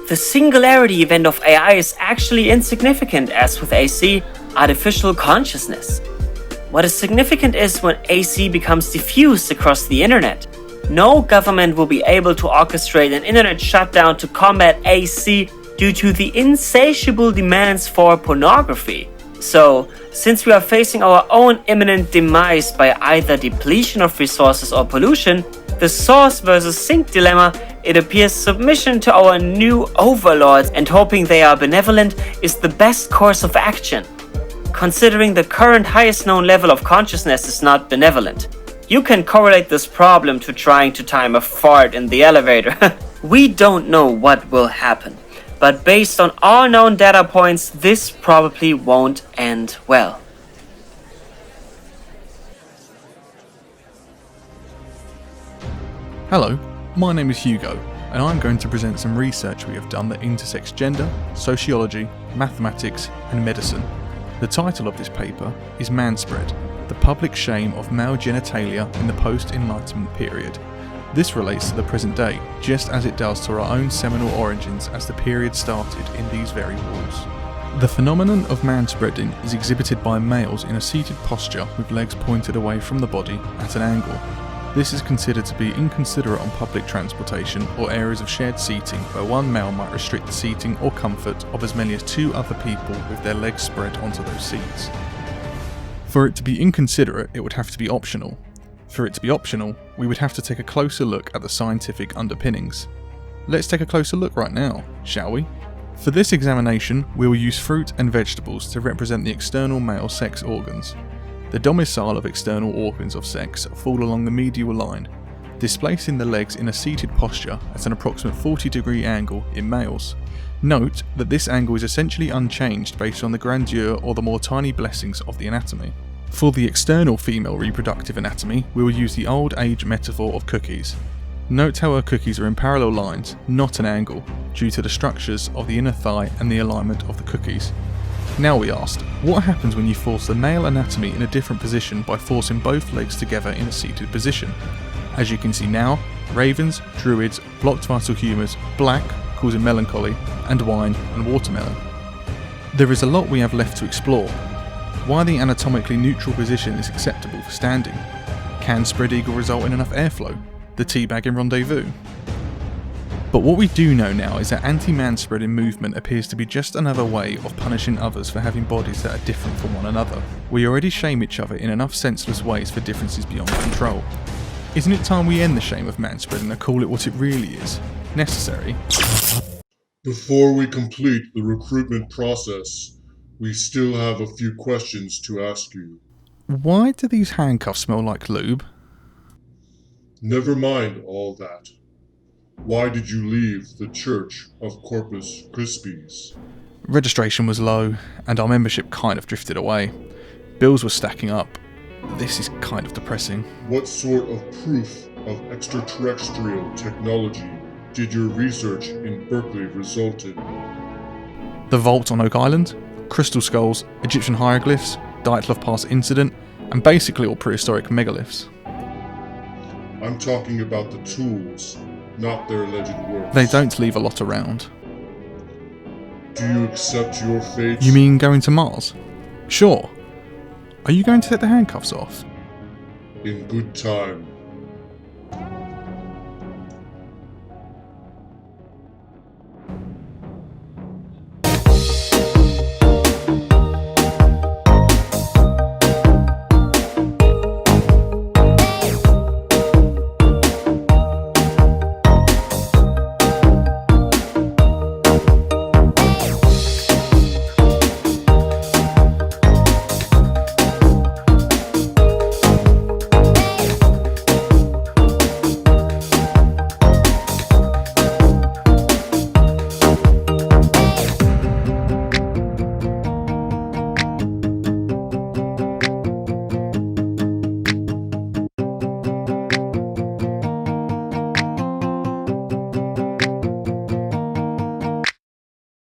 The singularity event of AI is actually insignificant, as with AC, artificial consciousness. What is significant is when AC becomes diffused across the internet. No government will be able to orchestrate an internet shutdown to combat AC due to the insatiable demands for pornography. So, since we are facing our own imminent demise by either depletion of resources or pollution, the source versus sink dilemma, it appears submission to our new overlords and hoping they are benevolent is the best course of action. Considering the current highest known level of consciousness is not benevolent. You can correlate this problem to trying to time a fart in the elevator. We don't know what will happen, but based on all known data points, this probably won't end well. Hello, my name is Hugo, and I'm going to present some research we have done that intersects gender, sociology, mathematics, and medicine. The title of this paper is Manspread, the public shame of male genitalia in the post-Enlightenment period. This relates to the present day, just as it does to our own seminal origins as the period started in these very walls. The phenomenon of manspreading is exhibited by males in a seated posture with legs pointed away from the body at an angle. This is considered to be inconsiderate on public transportation or areas of shared seating where one male might restrict the seating or comfort of as many as two other people with their legs spread onto those seats. For it to be inconsiderate, it would have to be optional. For it to be optional, we would have to take a closer look at the scientific underpinnings. Let's take a closer look right now, shall we? For this examination, we will use fruit and vegetables to represent the external male sex organs. The domicile of external organs of sex fall along the medial line, displacing the legs in a seated posture at an approximate 40-degree angle in males. Note that this angle is essentially unchanged based on the grandeur or the more tiny blessings of the anatomy. For the external female reproductive anatomy, we will use the old age metaphor of cookies. Note how her cookies are in parallel lines, not an angle, due to the structures of the inner thigh and the alignment of the cookies. Now we asked, what happens when you force the male anatomy in a different position by forcing both legs together in a seated position? As you can see now, ravens, druids, blocked vital humours, black, causing melancholy, and wine and watermelon. There is a lot we have left to explore. Why the anatomically neutral position is acceptable for standing? Can spread eagle result in enough airflow? The teabagging rendezvous? But what we do know now is that anti-manspreading movement appears to be just another way of punishing others for having bodies that are different from one another. We already shame each other in enough senseless ways for differences beyond control. Isn't it time we end the shame of manspreading and call it what it really is? Necessary. Before we complete the recruitment process, we still have a few questions to ask you. Why do these handcuffs smell like lube? Never mind all that. Why did you leave the Church of Corpus Christi? Registration was low, and our membership kind of drifted away. Bills were stacking up. This is kind of depressing. What sort of proof of extraterrestrial technology did your research in Berkeley result in? The vault on Oak Island, crystal skulls, Egyptian hieroglyphs, Dyatlov Pass incident, and basically all prehistoric megaliths. I'm talking about the tools, not their alleged works. They don't leave a lot around. Do you accept your fate? You mean going to Mars? Sure. Are you going to take the handcuffs off? In good time.